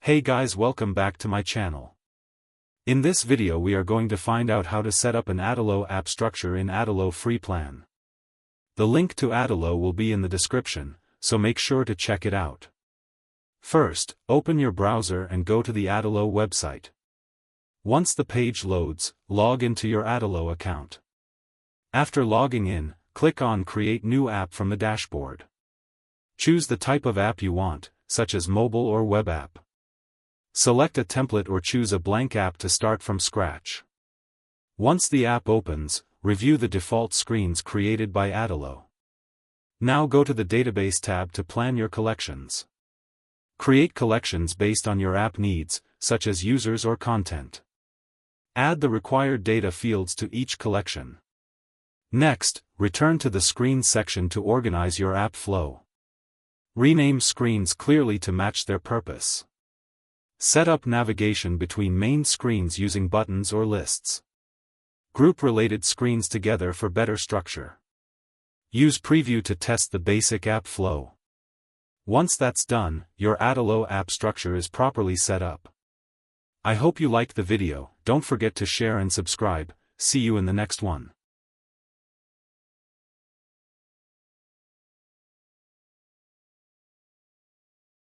Hey guys, welcome back to my channel. In this video we are going to find out how to set up an Adalo app structure in Adalo Free Plan. The link to Adalo will be in the description, so make sure to check it out. First, open your browser and go to the Adalo website. Once the page loads, log into your Adalo account. After logging in, click on Create New App from the dashboard. Choose the type of app you want, such as mobile or web app. Select a template or choose a blank app to start from scratch. Once the app opens, review the default screens created by Adalo. Now go to the Database tab to plan your collections. Create collections based on your app needs, such as users or content. Add the required data fields to each collection. Next, return to the Screens section to organize your app flow. Rename screens clearly to match their purpose. Set up navigation between main screens using buttons or lists. Group related screens together for better structure. Use Preview to test the basic app flow. Once that's done, your Adalo app structure is properly set up. I hope you liked the video. Don't forget to share and subscribe. See you in the next one.